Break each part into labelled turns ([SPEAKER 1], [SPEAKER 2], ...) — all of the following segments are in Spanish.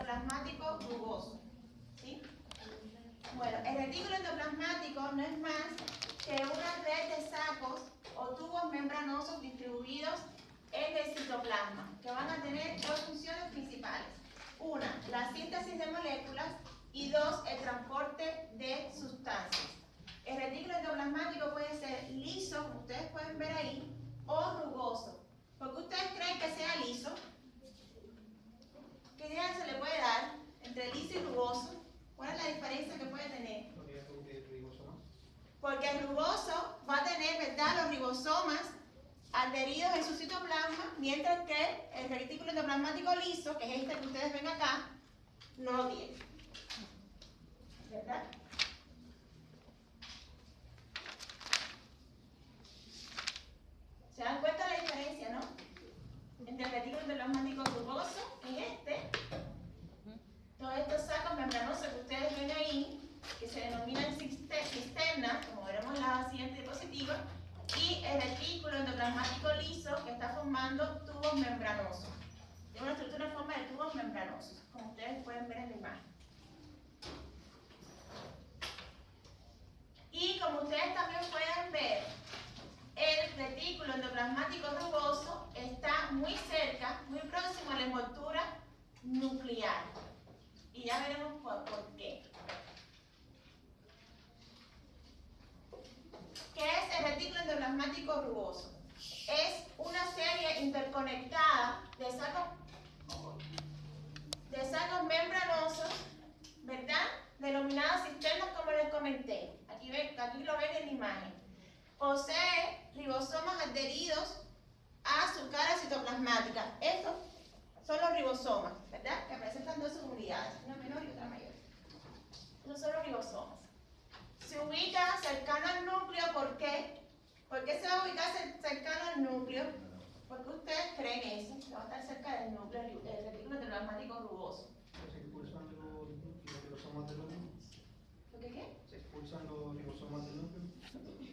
[SPEAKER 1] endoplasmático rugoso. ¿Sí? Bueno, el retículo endoplasmático no es más que una red de sacos o tubos membranosos distribuidos en el citoplasma, que van a tener dos funciones principales. Una, la síntesis de moléculas, y dos, el transporte de sustancias. El retículo endoplasmático puede ser liso, como ustedes pueden ver ahí, o rugoso. ¿Por qué ustedes creen que sea liso? ¿Qué idea se le puede dar entre liso y rugoso? ¿Cuál es la diferencia que puede tener? Porque el rugoso va a tener, ¿verdad?, los ribosomas adheridos en su citoplasma, mientras que el retículo endoplasmático liso, que es este que ustedes ven acá, no lo tiene. ¿Verdad? ¿Se dan cuenta de la diferencia, no? Entre el retículo endoplasmático rugoso, que es este, todos estos sacos membranosos que ustedes ven ahí, que se denominan cisternas, como veremos en la siguiente diapositiva, y el retículo endoplasmático liso, que está formando tubos membranosos. Tiene una estructura en forma de tubos membranosos, como ustedes pueden ver en la imagen. Y como ustedes también pueden ver, el retículo endoplasmático rugoso está muy cerca, muy próximo a la envoltura nuclear. Y ya veremos por qué. ¿Qué es el retículo endoplasmático rugoso? Es una serie interconectada de sacos membranosos, ¿verdad?, denominados cisternas, como les comenté. Aquí lo ven en la imagen. Posee ribosomas adheridos a su cara citoplasmática. Estos son los ribosomas, ¿verdad?, que presentan dos subunidades, una menor y otra mayor. Estos son los ribosomas. Se ubica cercano al núcleo, ¿por qué? ¿Por qué se va a ubicar cercano al núcleo? ¿Por qué ustedes creen eso? Que va a estar cerca del núcleo, el retículo endoplasmático rugoso.
[SPEAKER 2] Se expulsan los ribosomas del núcleo.
[SPEAKER 1] ¿Por qué qué?
[SPEAKER 2] Se expulsan los ribosomas del núcleo.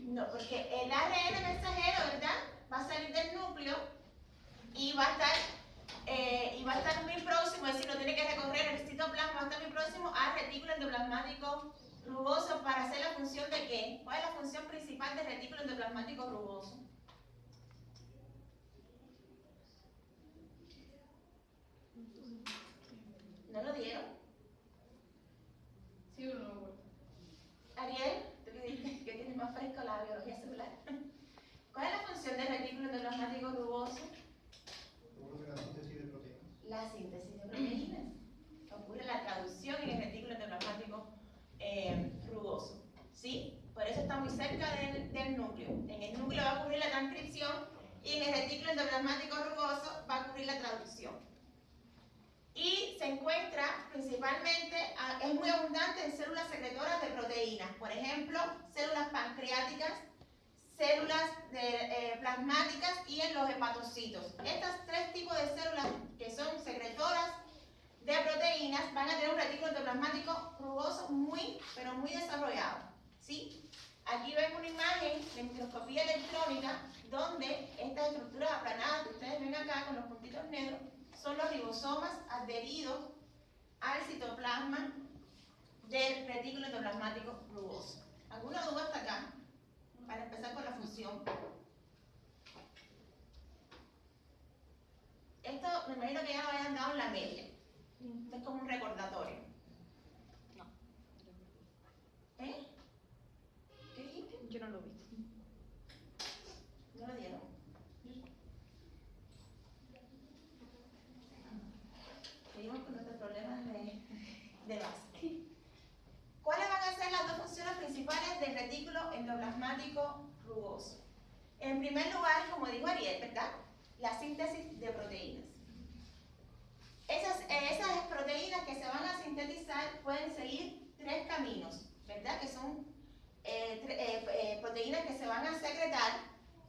[SPEAKER 1] No, porque el ARN mensajero, ¿verdad?, va a salir del núcleo y va a estar muy próximo, es decir, no tiene que recorrer el citoplasma, va a estar muy próximo al retículo endoplasmático rugoso para hacer la función de ¿qué? ¿Cuál es la función principal del retículo endoplasmático rugoso? ¿No lo dieron?
[SPEAKER 3] Sí o no.
[SPEAKER 1] Ariel, tú que dices que tienes más fresco la biología celular. ¿Cuál es la función del retículo endoplasmático rugoso?
[SPEAKER 2] La síntesis de proteínas.
[SPEAKER 1] La síntesis de proteínas. Ocurre la traducción en el retículo endoplasmático rugoso. ¿Sí? Por eso está muy cerca del núcleo. En el núcleo va a ocurrir la transcripción y en el retículo endoplasmático rugoso va a ocurrir la traducción. Y se encuentra principalmente, es muy abundante en células secretoras de proteínas. Por ejemplo, células pancreáticas, células plasmáticas y en los hepatocitos. Estos tres tipos de células que son secretoras de proteínas van a tener un retículo endoplasmático rugoso muy, pero muy desarrollado. ¿Sí? Aquí ven una imagen de microscopía electrónica donde estas estructuras aplanadas que ustedes ven acá con los puntitos negros son los ribosomas adheridos al citoplasma del retículo endoplasmático rugoso. ¿Alguna duda hasta acá? Para empezar con la función. Esto me imagino que ya lo hayan dado en la media. Esto es como un recordatorio.
[SPEAKER 3] No.
[SPEAKER 1] ¿Eh? ¿Qué dijiste?
[SPEAKER 3] Yo no lo vi.
[SPEAKER 1] ¿No lo dieron? Seguimos con nuestros problemas de base. ¿Cuáles van a ser las dos funciones principales del retículo endoplasmático rugoso? En primer lugar, como dijo Ariel, ¿verdad?, la síntesis de proteínas. Esas proteínas que se van a sintetizar pueden seguir tres caminos, ¿verdad?, que son proteínas que se van a secretar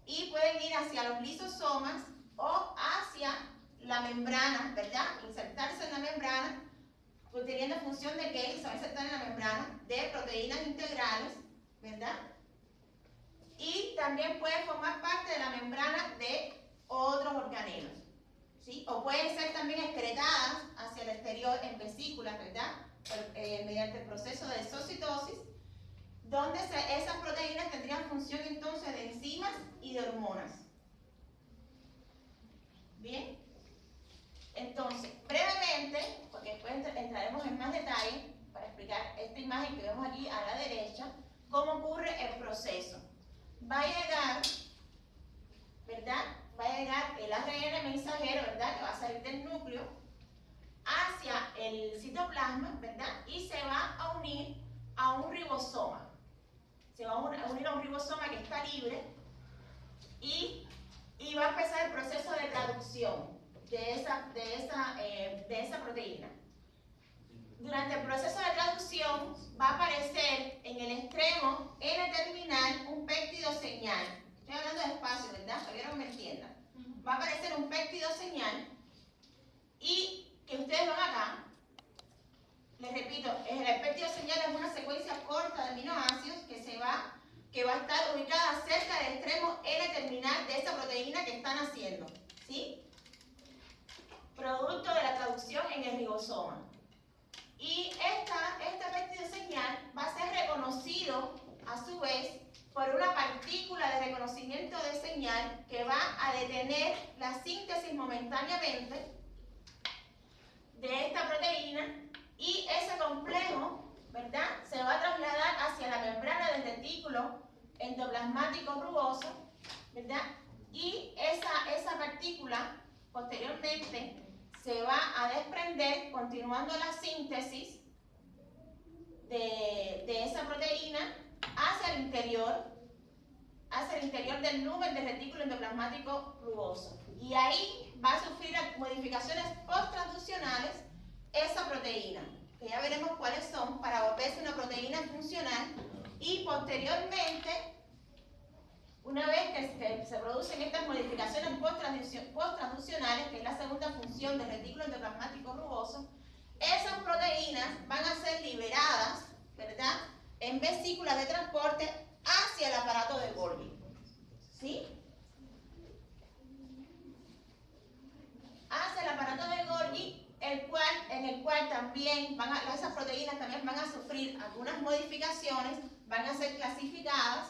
[SPEAKER 1] y pueden ir hacia los lisosomas o hacia la membrana, ¿verdad?, insertarse en la membrana, teniendo función de que se va a insertar en la membrana de proteínas integrales, ¿verdad? Y también puede formar parte de la membrana de otros organelos, ¿sí? O pueden ser también excretadas hacia el exterior en vez Bien. Entonces, brevemente, porque después entraremos en más detalle para explicar esta imagen que vemos aquí a la derecha, cómo ocurre el proceso. Va a llegar, ¿verdad? Va a llegar el ARN mensajero, ¿verdad? Que va a salir del núcleo hacia el citoplasma, ¿verdad? Y se va a unir a un ribosoma. Se va a unir a un ribosoma que está libre y va a empezar el proceso de traducción de esa proteína. Durante el proceso de traducción va a aparecer en el extremo N-terminal un péptido señal. Estoy hablando despacio, ¿verdad? Para que me entiendan. Va a aparecer un péptido señal y que ustedes van acá. Les repito, el péptido señal es una secuencia corta de aminoácidos que va a estar ubicada cerca del extremo N-terminal de esa proteína que están haciendo. ¿Sí? Producto de la traducción en el ribosoma. Y este péptido señal va a ser reconocido a su vez por una partícula de reconocimiento de señal que va a detener la síntesis momentáneamente de esta proteína y ese complejo, ¿verdad?, se va a trasladar hacia la membrana del retículo endoplasmático rugoso, ¿verdad? Y esa partícula posteriormente se va a desprender continuando la síntesis de esa proteína hacia el interior del lumen del retículo endoplasmático rugoso. Y ahí va a sufrir modificaciones post-transduccionales esa proteína, que ya veremos cuáles son, para volverse una proteína funcional. Y posteriormente, una vez que se producen estas modificaciones post-transducionales, que es la segunda función del retículo endoplasmático rugoso, esas proteínas van a ser liberadas, ¿verdad?, en vesículas de transporte hacia el aparato de Golgi. ¿Sí? Hacia el aparato de Golgi, en el cual también esas proteínas también van a sufrir algunas modificaciones, van a ser clasificadas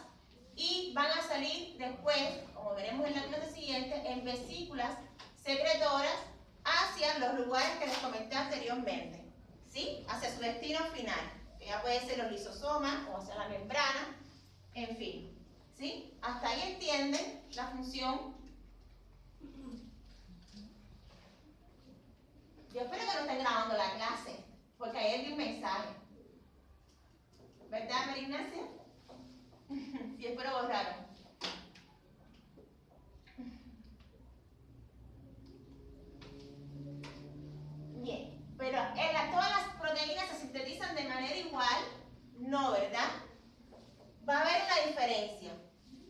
[SPEAKER 1] y van a salir después, como veremos en la clase siguiente, en vesículas secretoras hacia los lugares que les comenté anteriormente, ¿sí? Hacia su destino final, que ya puede ser los lisosomas o hacia la membrana, en fin, ¿sí? Hasta ahí entienden la función. Yo espero que no estén grabando la clase, porque ahí hay un mensaje. ¿Verdad, María Ignacia? Sí, espero borraron. Bien, pero todas las proteínas se sintetizan de manera igual, no, ¿verdad? Va a haber una diferencia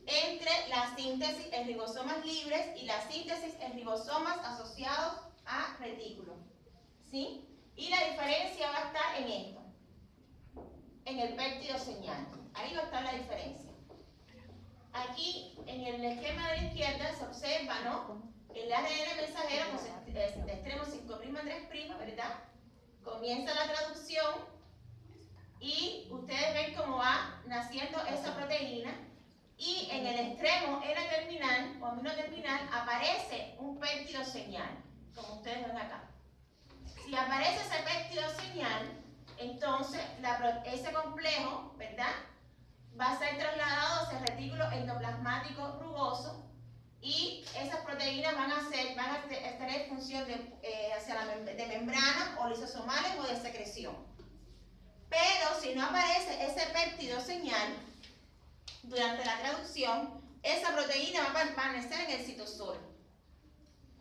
[SPEAKER 1] entre la síntesis en ribosomas libres y la síntesis en ribosomas asociados a retículo, ¿sí? Y la diferencia va a estar en esto, en el péptido señal. Ahí va a estar la diferencia. Aquí, en el esquema de la izquierda, se observa, ¿no?, el ARN mensajero de extremo 5'3', ¿verdad? Comienza la traducción y ustedes ven cómo va naciendo esa proteína y en el extremo N-terminal o amino-terminal aparece un péptido señal, como ustedes ven acá. Si aparece ese péptido señal, entonces ese complejo, ¿verdad?, va a ser trasladado hacia el retículo endoplasmático rugoso y esas proteínas van a tener función de membrana o lisosomales o de secreción. Pero si no aparece ese péptido señal durante la traducción, esa proteína va a permanecer en el citosol,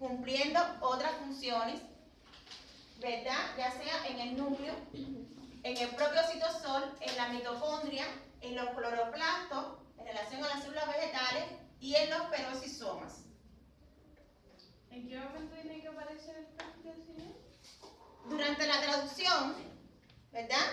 [SPEAKER 1] cumpliendo otras funciones, ¿verdad?, ya sea en el núcleo, en el propio citosol, en la mitocondria, en los cloroplastos, en relación a las células vegetales y en los peroxisomas.
[SPEAKER 3] ¿En qué momento tiene que aparecer el péptido señal?
[SPEAKER 1] Durante la traducción, ¿verdad?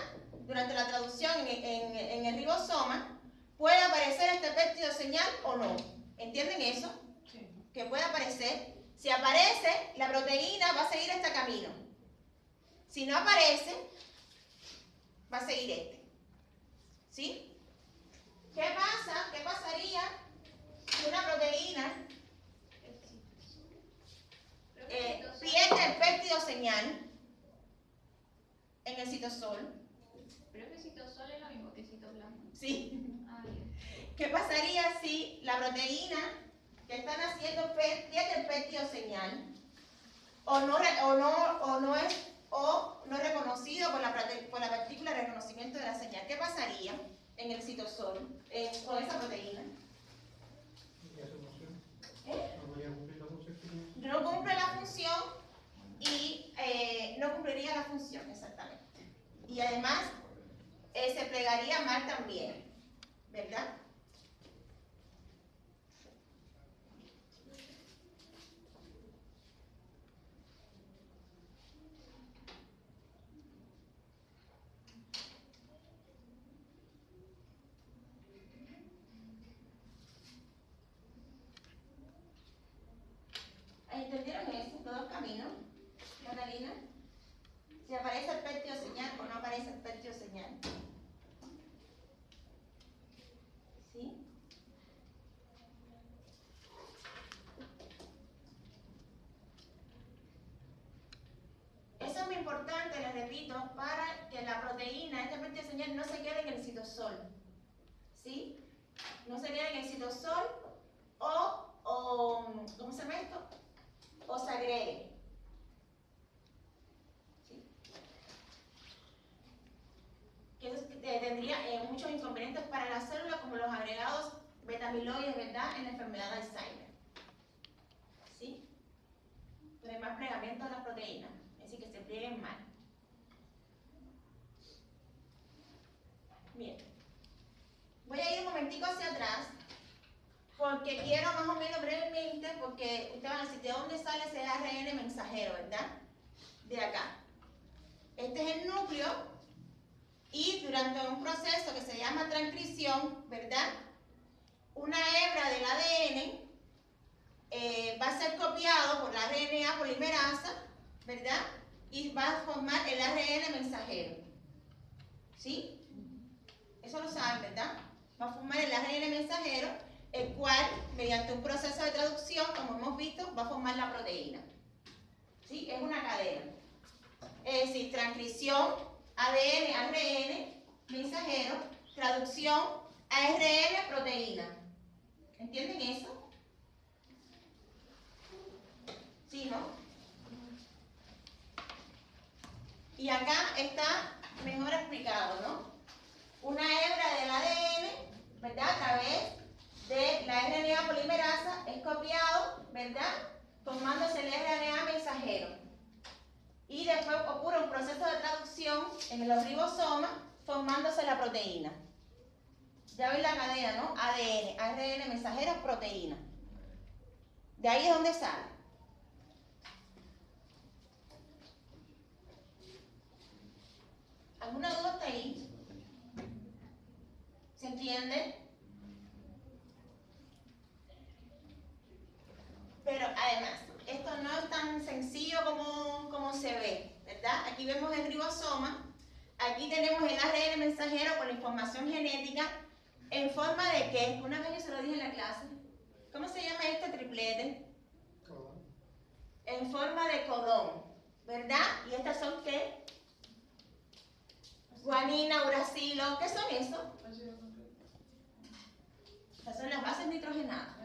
[SPEAKER 1] Durante la traducción en el ribosoma, puede aparecer este péptido señal o no. ¿Entienden eso?
[SPEAKER 3] Sí.
[SPEAKER 1] Que puede aparecer. Si aparece, la proteína va a seguir este camino. Si no aparece, va a seguir este. ¿Sí? ¿Qué pasa? ¿Qué pasaría si una proteína ¿Sí? ¿Qué pasaría si la proteína que están haciendo pierde el peptidoseñal o no es reconocido por la partícula de reconocimiento de la señal? ¿Qué pasaría en el citosol con esa proteína?
[SPEAKER 2] No voy a cumplir la función que tiene.
[SPEAKER 1] No cumple la función y no cumpliría la función, exactamente. Y además se plegaría mal también, ¿verdad? ¿Entendieron eso? ¿Todos caminos? Catalina, si aparece el peptidoseñal o no aparece el peptidoseñal. ¿Sí? Eso es muy importante, les repito, para que la proteína, esta peptidoseñal, no se quede en el citosol. ¿Sí? No se quede en el citosol o ¿cómo se llama esto? O se agregue. ¿Sí? Que eso tendría muchos inconvenientes para la célula, como los agregados beta-amiloides, ¿verdad?, en la enfermedad de Alzheimer. ¿Sí? Pero hay más plegamiento de las proteínas, es decir, que se plieguen mal. Bien. Voy a ir un momentico hacia atrás, porque quiero más o menos brevemente, porque ustedes van a decir, ¿de dónde sale ese ARN mensajero, verdad? De acá. Este es el núcleo, y durante un proceso que se llama transcripción, ¿verdad?, una hebra del ADN va a ser copiado por la RNA polimerasa, ¿verdad?, y va a formar el ARN mensajero. ¿Sí? Eso lo saben, ¿verdad? Va a formar el ARN mensajero, el cual, mediante un proceso de traducción, como hemos visto, va a formar la proteína. ¿Sí? Es una cadena. Es decir, transcripción, ADN, ARN, mensajero, traducción, ARN, proteína. ¿Entienden eso? ¿Sí, no? Y acá está mejor explicado, ¿no? Una hebra del ADN, ¿verdad?, a través de la RNA polimerasa es copiado, ¿verdad?, formándose el RNA mensajero. Y después ocurre un proceso de traducción en los ribosomas, formándose la proteína. Ya ven la cadena, ¿no? ADN, ARN mensajero, proteína. De ahí es donde sale. ¿Alguna duda hasta ahí? ¿Se entiende? Pero además, esto no es tan sencillo como se ve, ¿verdad? Aquí vemos el ribosoma, aquí tenemos el ARN mensajero con la información genética en forma de ¿qué? Una vez yo se lo dije en la clase. ¿Cómo se llama este triplete?
[SPEAKER 2] Codón.
[SPEAKER 1] En forma de codón, ¿verdad? ¿Y estas son qué? Guanina, uracilo, ¿qué son eso? Estas son las bases nitrogenadas,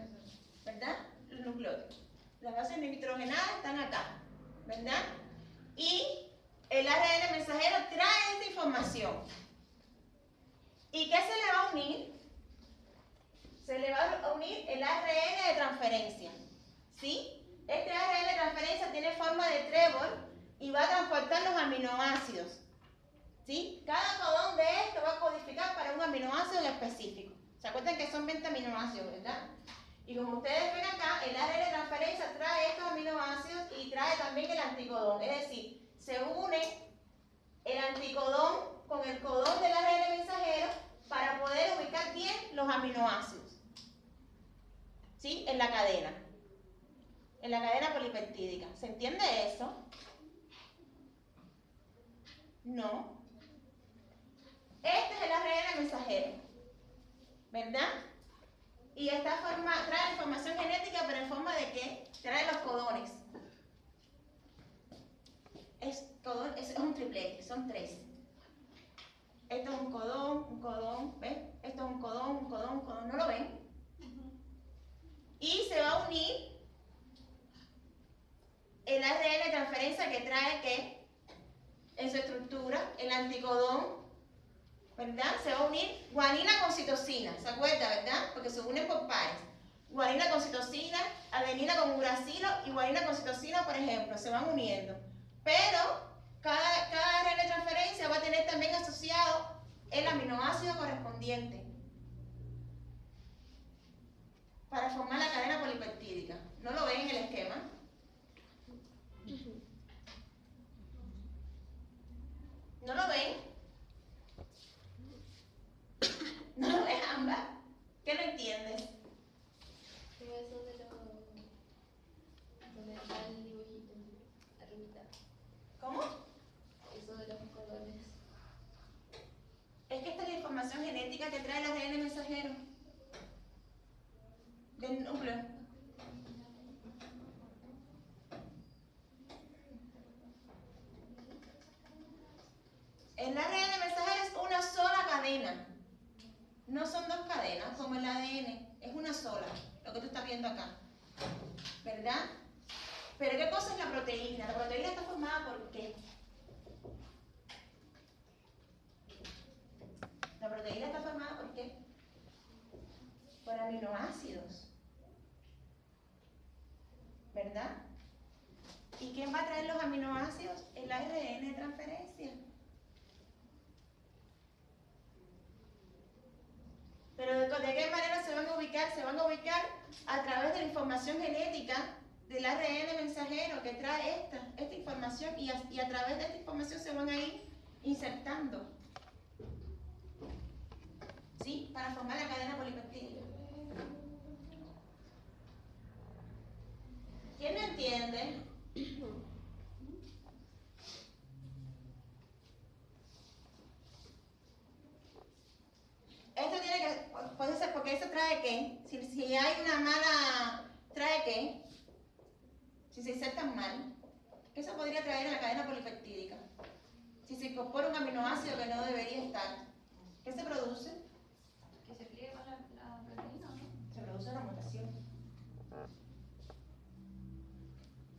[SPEAKER 1] ¿verdad? Los nucleótidos. Las bases nitrogenadas están acá, ¿verdad? Y el ARN mensajero trae esta información. ¿Y qué se le va a unir? Se le va a unir el ARN de transferencia, ¿sí? Este ARN de transferencia tiene forma de trébol y va a transportar los aminoácidos, ¿sí? Cada codón de esto va a codificar para un aminoácido en específico. ¿Se acuerdan que son 20 aminoácidos, verdad? Y como ustedes ven acá, el ARN de transferencia trae estos aminoácidos y trae también el anticodón. Es decir, se une el anticodón con el codón del ARN mensajero para poder ubicar bien los aminoácidos, ¿sí? En la cadena polipeptídica. ¿Se entiende eso? No. Este es el ARN mensajero, ¿verdad? Y esta forma trae información genética, pero en forma de ¿qué? Trae los codones. Es un triplete, son 3. Esto es un codón, ¿ves? Esto es un codón, ¿no lo ven? Y se va a unir el ARN de transferencia que trae, ¿qué? En su estructura, el anticodón, ¿verdad? Se va a unir guanina con citosina, ¿se acuerda, verdad? Porque se unen por pares. Guanina con citosina, adenina con uracilo y guanina con citosina, por ejemplo, se van uniendo. Pero cada ARN de transferencia va a tener también asociado el aminoácido correspondiente para formar la cadena polipeptídica. ¿No lo ven en el esquema? ¿No lo ven? ¿No lo ves, Ámbar? ¿Qué no entiendes?
[SPEAKER 4] Como eso de donde está el dibujito, arribita.
[SPEAKER 1] ¿Cómo?
[SPEAKER 4] Eso de los colores.
[SPEAKER 1] Es que esta es la información genética que trae el ARN mensajero del núcleo. El ARN mensajero es una sola cadena. No son dos cadenas como el ADN, es una sola, lo que tú estás viendo acá. ¿Verdad? Pero ¿qué cosa es la proteína? La proteína está formada por ¿qué? La proteína está formada por ¿qué? Por aminoácidos. ¿Verdad? ¿Y quién va a traer los aminoácidos? El ARN de transferencia. Pero ¿de qué manera se van a ubicar? Se van a ubicar a través de la información genética del ARN mensajero que trae esta información y a través de esta información se van a ir insertando. ¿Sí? Para formar la cadena polipeptídica. ¿Quién no entiende? Esto tiene que, puede ser porque eso trae ¿qué? Si hay una mala, ¿trae qué? Si se insertan mal, ¿qué se podría traer en la cadena polipeptídica? Si se incorpora un aminoácido que no debería estar, ¿qué se produce?
[SPEAKER 4] Que se pliegue con la proteína, ¿no?
[SPEAKER 1] Se produce una mutación.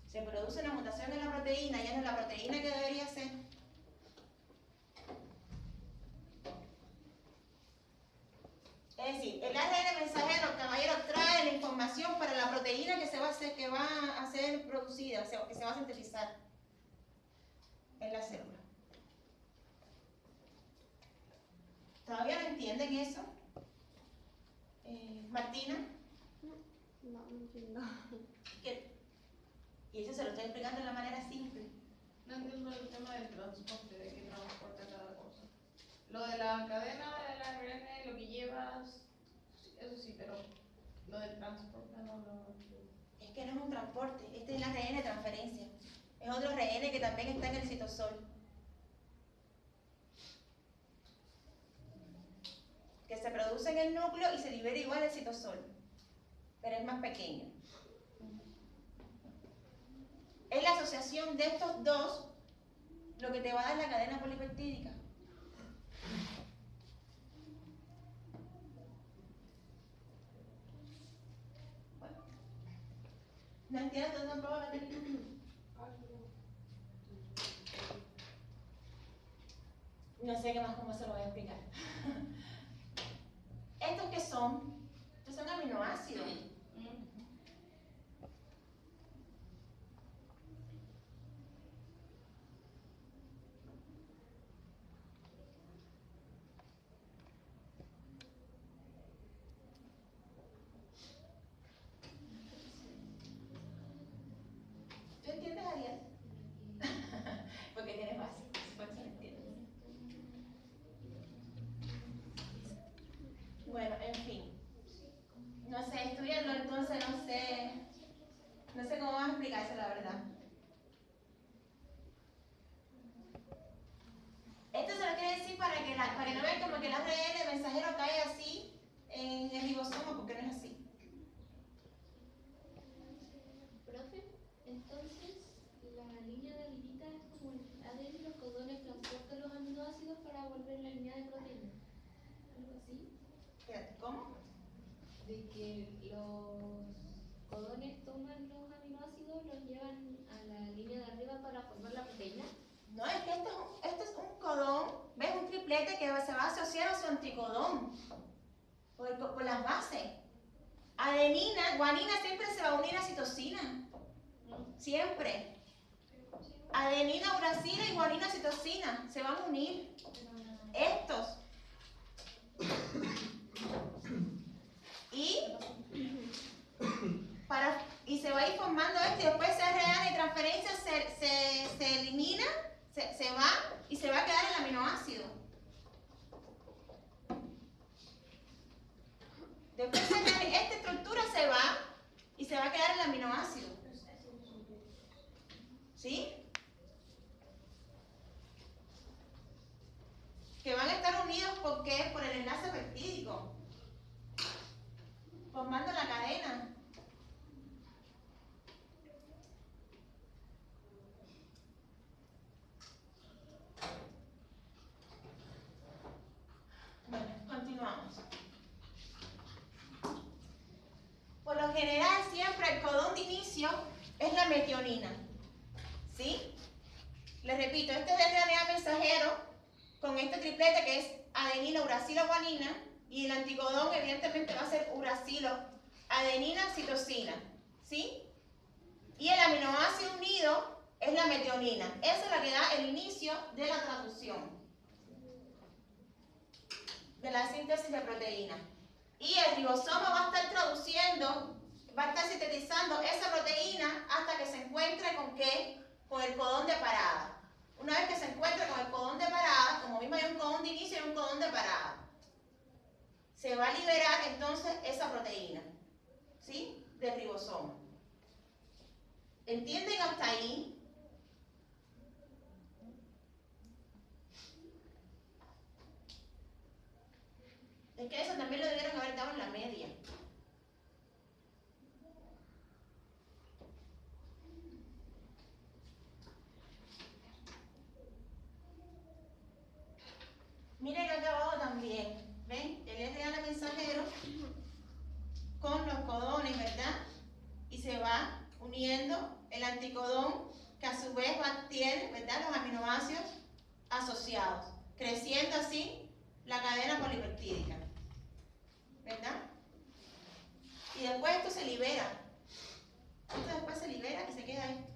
[SPEAKER 1] Se produce una mutación en la proteína, ya no es la proteína que debería ser. Es decir, el ARN mensajero, caballero, trae la información para la proteína que va a ser producida, o sea, que se va a sintetizar en la célula. ¿Todavía no entienden eso? Martina.
[SPEAKER 4] No entiendo.
[SPEAKER 1] ¿Qué? Y eso se lo estoy explicando de la manera simple.
[SPEAKER 3] No entiendo el tema del transporte, de qué transporta cada cosa. Lo de la cadena del ARN, lo que llevas, eso sí, pero lo del transporte no lo entiendo.
[SPEAKER 1] Es que no es un transporte, este es el ARN de transferencia. Es otro ARN que también está en el citosol. Que se produce en el núcleo y se libera igual del citosol, pero es más pequeño. Es la asociación de estos dos lo que te va a dar la cadena polipeptídica. Bueno, ¿no entiendes tú tampoco, Catalina? No sé qué más, cómo se lo voy a explicar. ¿Estos qué son? Estos son aminoácidos. ¿Tú entiendes, Ariel? Porque tienes base, por eso lo entiendes. Bueno, en fin. No sé, estudiarlo entonces no sé cómo vas a explicarse la verdad. Esto se lo quiere decir para que no vean como que el ARN mensajero cae así en el ribosoma, porque no es así.
[SPEAKER 4] Profe, entonces la línea de arribita es como el ADN y los codones transportan los aminoácidos para volver la línea de proteína. ¿Algo así?
[SPEAKER 1] Espérate, ¿cómo?
[SPEAKER 4] De que los codones toman los aminoácidos, los llevan a la línea de arriba para formar la proteína.
[SPEAKER 1] No, es que este es un codón, ¿ves? Un triplete que se va a asociar a su anticodón por las bases. Adenina, guanina siempre se va a unir a citosina. Siempre. Adenina, uracila y guanina, citosina se van a unir. Estos. Y se va a ir formando esto y después se RNA de transferencia se elimina, se va y se va a quedar el aminoácido. Después esta estructura se va y se va a quedar el aminoácido. ¿Sí? Que van a estar unidos ¿por qué? Por el enlace peptídico, formando la cadena. Bueno, continuamos. Por lo general, siempre el codón de inicio es la metionina. ¿Sí? Les repito, este es el RNA mensajero con este triplete que es adenina, uracilo, guanina, y el anticodón evidentemente va a ser uracilo, adenina, citosina. ¿Sí? Y el aminoácido unido es la metionina. Esa es la que da el inicio de la traducción, de la síntesis de proteína. Y el ribosoma va a estar traduciendo, va a estar sintetizando esa proteína hasta que se encuentre con ¿qué? Con el codón de parada. Una vez que se encuentre con el codón de parada, como mismo hay un codón de inicio y un codón de parada, se va a liberar entonces esa proteína, ¿sí? Del ribosoma. ¿Entienden hasta ahí? Es que eso también lo debieron haber dado en la media. Miren acá abajo también, ¿ven? El RNA mensajero con los codones, ¿verdad? Y se va uniendo el anticodón que a su vez tiene, ¿verdad? Los aminoácidos asociados, creciendo así la cadena polipeptídica, ¿verdad? Y después esto se libera. Esto después se libera y se queda ahí.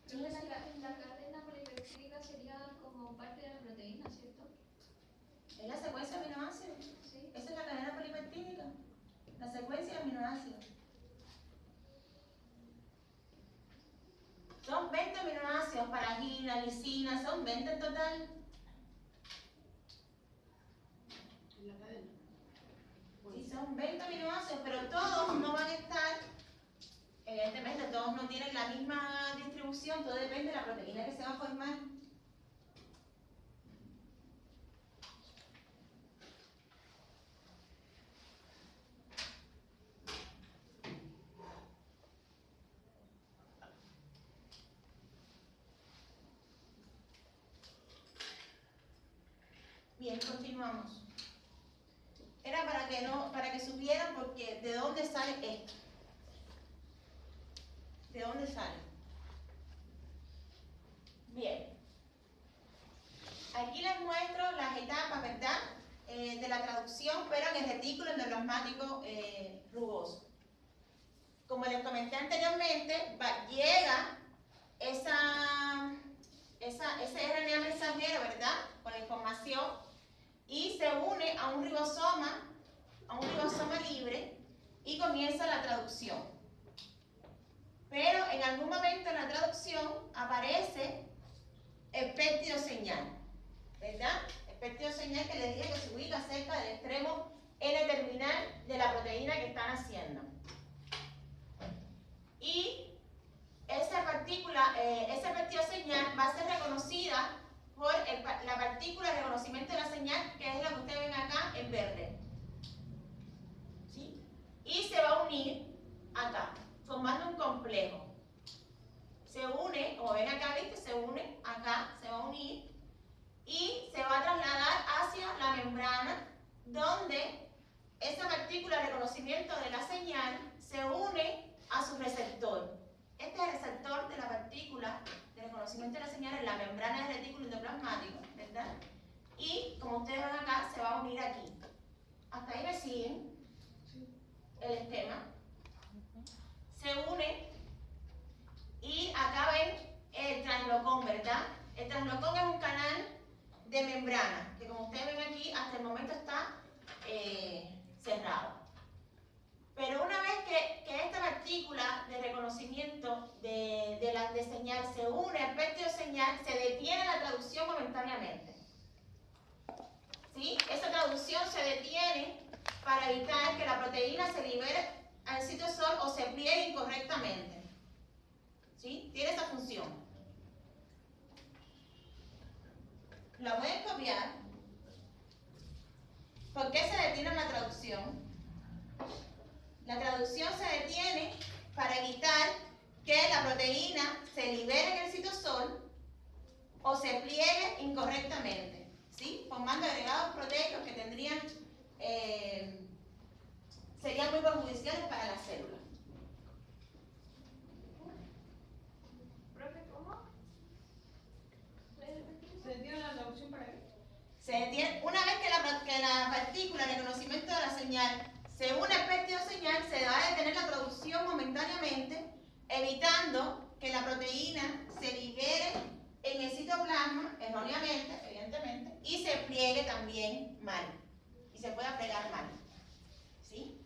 [SPEAKER 4] Entonces la cadena polipeptídica sería como parte de la proteína, ¿cierto?
[SPEAKER 1] Es la secuencia de aminoácidos.
[SPEAKER 4] Sí.
[SPEAKER 1] Esa es la cadena polipeptídica. La secuencia de aminoácidos. Son 20 aminoácidos, paragina, lisina, son 20 en total.
[SPEAKER 3] En la cadena.
[SPEAKER 1] Sí, son 20 aminoácidos, pero todos no van a estar, evidentemente todos no tienen la misma distribución, todo depende de la proteína que se va a formar. Bien, continuamos. Era para que supieran porque de dónde sale esto. ¿De dónde sale? Bien. Aquí les muestro las etapas, ¿verdad? De la traducción, pero en el retículo endoplasmático rugoso. Como les comenté anteriormente, llega ese RNA mensajero, ¿verdad? Con la información y se une a un ribosoma libre y comienza la traducción. Pero en algún momento en la traducción aparece el péptido señal, ¿verdad? El péptido señal que les dije que se ubica cerca del extremo N-terminal de la proteína que están haciendo. esa peptidoseñal va a ser reconocida por la partícula de reconocimiento de la señal, que es la que ustedes ven acá en verde. ¿Sí? Y se va a unir acá, formando un complejo. Se une, como ven acá, ¿viste? Se une acá, se va a unir y se va a trasladar hacia la membrana, donde esa partícula de reconocimiento de la señal se une a su receptor. Este es el receptor de la partícula de reconocimiento de la señal en la membrana del retículo endoplasmático, ¿verdad? Y como ustedes ven acá, se va a unir aquí. Hasta ahí me siguen el esquema. Se une y acá ven el translocón, ¿verdad? El translocón es un canal de membrana que, como ustedes ven aquí, hasta el momento está cerrado. Pero una vez que esta partícula de reconocimiento de señal se une al peptidoseñal, se detiene la traducción momentáneamente. ¿Sí? Esa traducción se detiene para evitar que la proteína se libere al citosol o se pliegue incorrectamente. ¿Sí? Tiene esa función. La pueden copiar. ¿Por qué se detiene la traducción? La traducción se detiene para evitar que la proteína se libere en el citosol o se pliegue incorrectamente, ¿sí? Formando agregados proteicos que serían muy perjudiciales para la célula.
[SPEAKER 3] ¿Profe, cómo? ¿Se detiene la traducción para qué?
[SPEAKER 1] Se detiene, una vez que la partícula de reconocimiento de la señal se une al peptidoseñal, se va a detener la producción momentáneamente, evitando que la proteína se libere en el citoplasma, erróneamente, evidentemente, y se pliegue también mal, y se pueda plegar mal, ¿sí?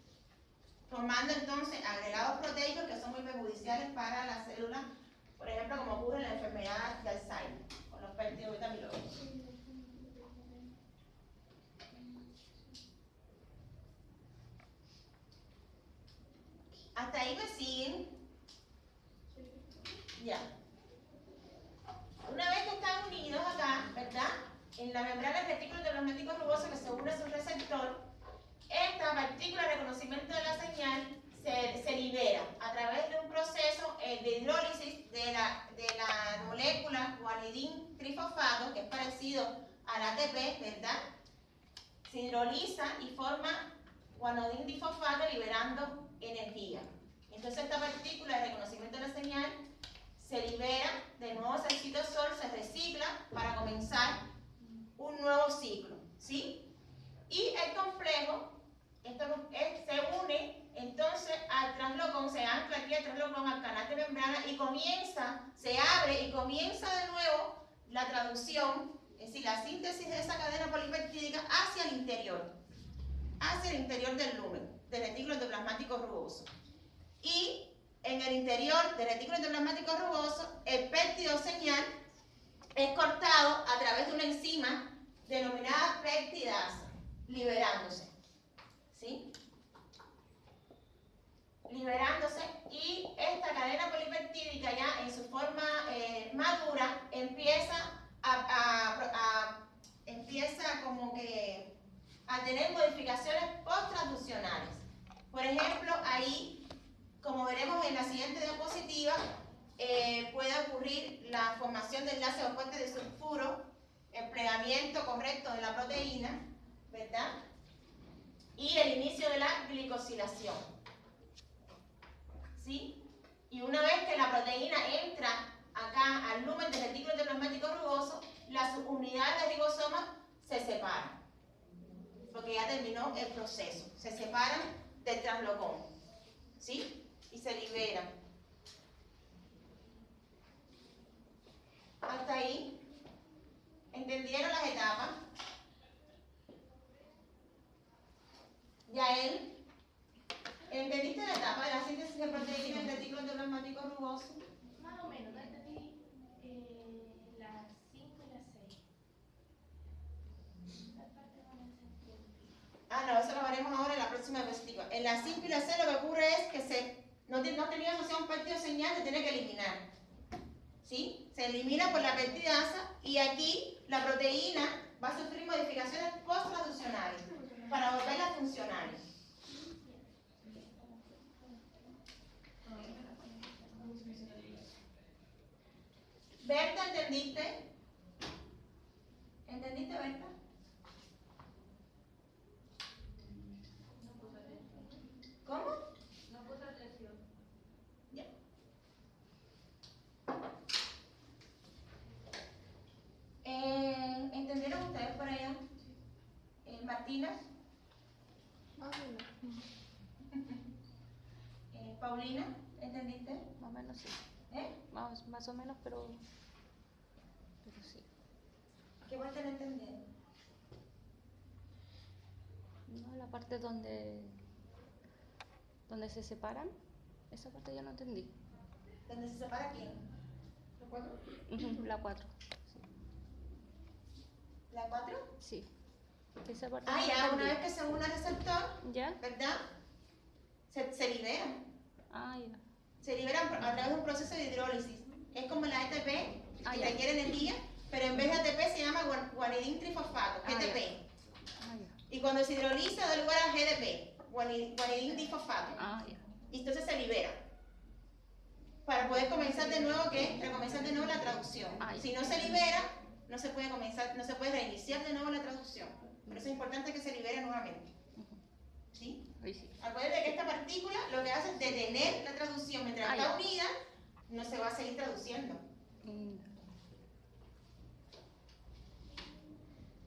[SPEAKER 1] Formando entonces agregados proteicos que son muy perjudiciales para la célula, por ejemplo, como ocurre en la enfermedad de Alzheimer, con los péptidos beta-amiloides. Hasta ahí me siguen. Ya. Una vez que están unidos acá, ¿verdad? En la membrana del retículo endoplasmático rugoso que se une a su receptor, esta partícula de reconocimiento de la señal se libera a través de un proceso de hidrólisis de la molécula guanidín trifosfato, que es parecido al ATP, ¿verdad? Se hidroliza y forma guanidín difosfato liberando energía. Entonces esta partícula de reconocimiento de la señal se libera, de nuevo hacia el citosol, se recicla para comenzar un nuevo ciclo, ¿sí? Y el complejo se une entonces al translocón, se ancla aquí al translocón, al canal de membrana y se abre y comienza de nuevo la traducción, es decir, la síntesis de esa cadena polipeptídica hacia el interior del lumen, del retículo endoplasmático rugoso. Y en el interior del retículo endoplasmático rugoso, el peptidoseñal es cortado a través de una enzima denominada peptidasa, liberándose. ¿Sí? Liberándose, y esta cadena polipeptídica ya en su forma madura empieza como que a tener modificaciones post-transduccionales. Por ejemplo, ahí, como veremos en la siguiente diapositiva, puede ocurrir la formación de enlaces o puentes de sulfuro, el plegamiento correcto de la proteína, ¿verdad? Y el inicio de la glicosilación. ¿Sí? Y una vez que la proteína entra acá al lumen del retículo endoplasmático rugoso, las unidades de ribosoma se separan, porque ya terminó el proceso. Se separan del translocón, ¿sí? Y se liberan. Hasta ahí, ¿entendieron las etapas? Yael, ¿entendiste la etapa de la síntesis de proteína en el retículo endoplasmático rugoso?
[SPEAKER 5] Más o menos, no entendí las 5 y las 6. La parte con el sentido.
[SPEAKER 1] No, eso lo veremos ahora en la próxima diapositiva. En la 5 y la 6 lo que ocurre es que no tenía asociado un peptidoseñal, se tiene que eliminar. ¿sí? Se elimina por la peptidasa y aquí la proteína va a sufrir modificaciones post-traduccionales para volverla funcional. Berta, ¿entendiste? ¿Entendiste, Berta? ¿Cómo?
[SPEAKER 5] No puse atención.
[SPEAKER 1] Ya. ¿Entendieron ustedes por allá? Martina,
[SPEAKER 6] Más o menos.
[SPEAKER 1] Paulina, ¿entendiste?
[SPEAKER 6] Más o menos sí. Más o menos, pero sí.
[SPEAKER 1] ¿Qué parte no entendieron?
[SPEAKER 6] No, la parte donde se separan, esa parte yo no entendí.
[SPEAKER 1] ¿Dónde se separa quién? ¿La 4?
[SPEAKER 6] La 4.
[SPEAKER 1] ¿La 4?
[SPEAKER 6] Sí. Esa parte
[SPEAKER 1] Ah,
[SPEAKER 6] no
[SPEAKER 1] ya, una
[SPEAKER 6] entendí.
[SPEAKER 1] vez que se une al receptor,
[SPEAKER 6] ¿Ya?
[SPEAKER 1] ¿verdad? Se liberan.
[SPEAKER 6] Ah, ya.
[SPEAKER 1] Se liberan a través de un proceso de hidrólisis. Es como la ATP,
[SPEAKER 6] Ah,
[SPEAKER 1] que
[SPEAKER 6] ya.
[SPEAKER 1] requiere energía, pero en vez de ATP se llama guanidín trifosfato,
[SPEAKER 6] Ah,
[SPEAKER 1] GTP.
[SPEAKER 6] Ah, ya.
[SPEAKER 1] Y cuando se hidroliza da lugar a GDP, guanidín trifosfato.
[SPEAKER 6] Ah, ya.
[SPEAKER 1] Y entonces se libera. Para poder comenzar de nuevo, ¿qué? Recomenzar de nuevo la traducción.
[SPEAKER 6] Ah, ya.
[SPEAKER 1] Si no se libera, no se puede comenzar, no se puede reiniciar de nuevo la traducción. Por eso es importante que se libere nuevamente. ¿Sí?
[SPEAKER 6] Ahí sí.
[SPEAKER 1] Acuérdense que esta partícula lo que hace es detener la traducción. Mientras
[SPEAKER 6] Ah,
[SPEAKER 1] está
[SPEAKER 6] ya.
[SPEAKER 1] unida, no se va a seguir traduciendo.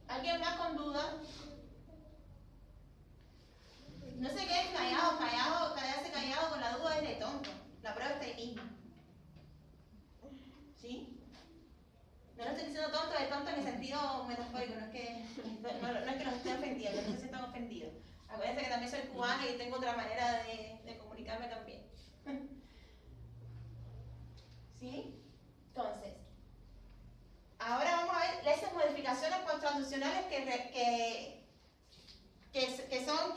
[SPEAKER 1] ¿Alguien más con duda? No se queden callados, quedarse callado con la duda es de tonto. La prueba está ahí misma. ¿Sí? No lo estoy diciendo tonto, es tonto en el sentido metafórico, no es que los esté ofendiendo, no se sientan ofendidos. Acuérdense que también soy cubana y tengo otra manera de comunicarme también. ¿Sí? Entonces, ahora vamos a ver esas modificaciones post-traduccionales que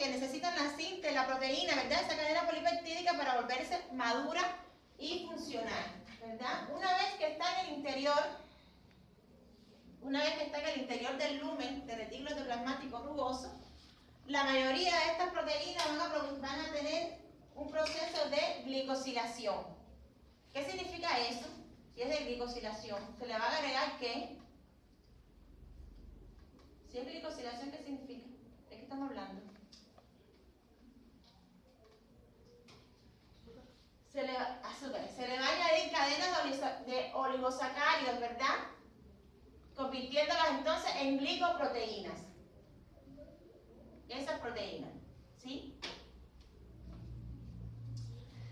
[SPEAKER 1] necesitan la síntesis, la proteína, ¿verdad? Esa cadena polipeptídica para volverse madura y funcional, ¿verdad? Una vez que está en el interior del lumen del retículo endoplasmático rugoso, la mayoría de estas proteínas van a tener un proceso de glicosilación. ¿Qué significa eso? Si es de glicosilación, se le va a agregar ¿qué? Si es glicosilación, ¿qué significa? ¿De qué estamos hablando? Azúcar. Se le va a añadir cadenas de oligosacáridos, ¿verdad? Convirtiéndolas entonces en glicoproteínas. Esas proteínas, ¿sí?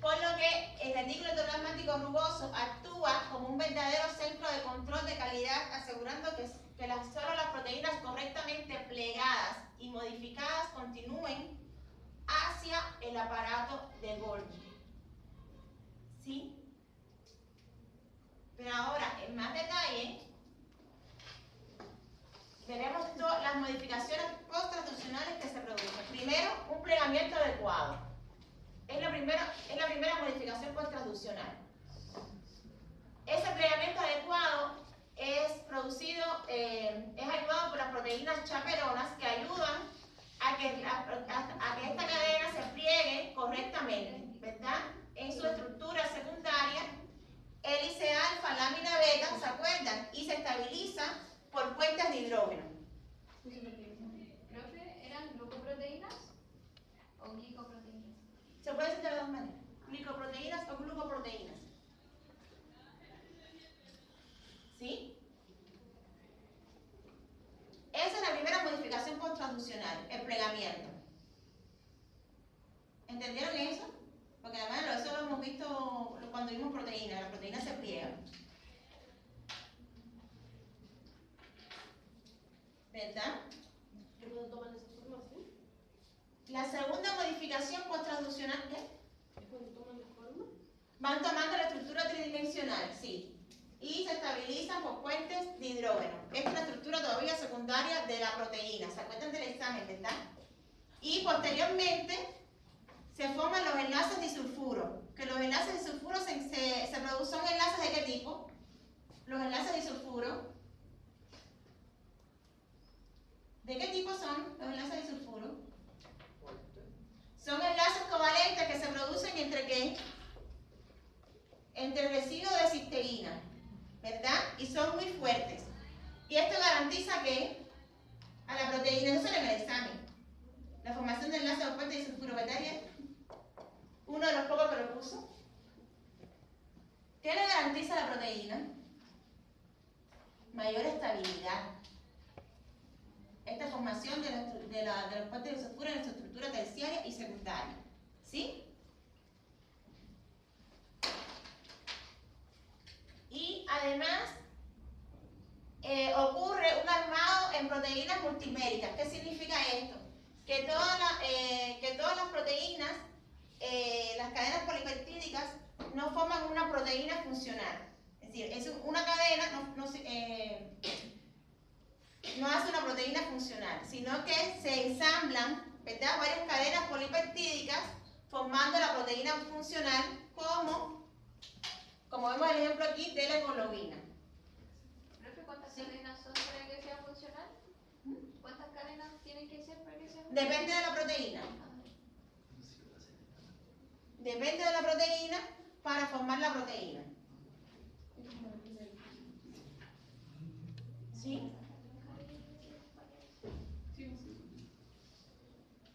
[SPEAKER 1] Por lo que el retículo endoplasmático rugoso actúa como un verdadero centro de control de calidad, asegurando que solo las proteínas correctamente plegadas y modificadas continúen hacia el aparato de Golgi. ¿Sí? Pero ahora, en más detalle, veremos las modificaciones post-traduccionales que se producen. Primero, un plegamiento adecuado. Es la primera modificación post-traduccional. Ese plegamiento adecuado es ayudado por las proteínas chaperonas que ayudan a que esta cadena se pliegue correctamente, ¿verdad? En su estructura secundaria, hélice alfa, lámina beta, ¿se acuerdan? Y se estabiliza por puentes de hidrógeno.
[SPEAKER 4] Profe, ¿eran glucoproteínas o glicoproteínas?
[SPEAKER 1] Se puede decir de dos maneras, glicoproteínas o glucoproteínas. ¿Sí? Esa es la primera modificación post-traduccional, el plegamiento. ¿Entendieron eso? Porque además eso lo hemos visto cuando vimos proteínas, las proteínas se pliegan. ¿Verdad?
[SPEAKER 5] ¿Qué pueden tomar de esa forma así?
[SPEAKER 1] La segunda modificación post-traduccional, ¿qué?
[SPEAKER 5] ¿Es cuando toman de forma?
[SPEAKER 1] Van tomando la estructura tridimensional, sí. Y se estabilizan por puentes de hidrógeno. Esta es la estructura todavía secundaria de la proteína. ¿Se acuerdan del examen, verdad? Y posteriormente se forman los enlaces disulfuro. Que los enlaces disulfuro son enlaces de qué tipo? los enlaces disulfuro. ¿De qué tipo son los enlaces disulfuro? Son enlaces covalentes que se producen entre ¿qué? Entre el residuo de cisteína, ¿verdad? Y son muy fuertes. Y esto garantiza que a la proteína, eso sale en el examen, la formación de enlaces opuestos disulfuro, ¿verdad? Uno de los pocos que lo puso. ¿Qué le garantiza a la proteína? Mayor estabilidad. Esta formación de los puentes de sulfuro en su estructura terciaria y secundaria. ¿Sí? Y además ocurre un armado en proteínas multiméricas. ¿Qué significa esto? Que todas las proteínas, las cadenas polipeptídicas, no forman una proteína funcional. Es decir, es una cadena, no hace una proteína funcional, sino que se ensamblan, ¿verdad?, varias cadenas polipeptídicas formando la proteína funcional como vemos el ejemplo aquí de la hemoglobina.
[SPEAKER 4] Profe, ¿cuántas cadenas son para que sea funcional? ¿Cuántas cadenas tienen que ser para que sea funcional?
[SPEAKER 1] Depende de la proteína. Depende de la proteína para formar la proteína. ¿Sí?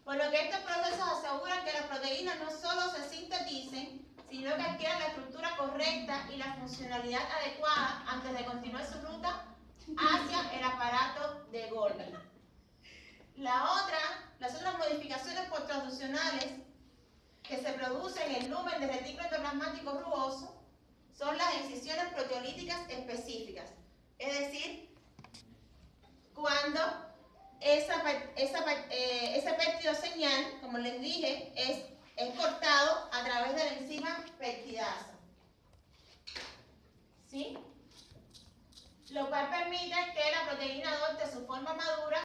[SPEAKER 1] Por lo que estos procesos aseguran que las proteínas no solo se sinteticen, sino que adquieran la estructura correcta y la funcionalidad adecuada antes de continuar su ruta hacia el aparato de Golgi. Las otras modificaciones posttransduccionales que se producen en el lumen del retículo endoplasmático rugoso son las incisiones proteolíticas específicas. Es decir, cuando ese péptido señal, como les dije, es cortado a través de la enzima peptidasa. ¿Sí? Lo cual permite que la proteína adopte su forma madura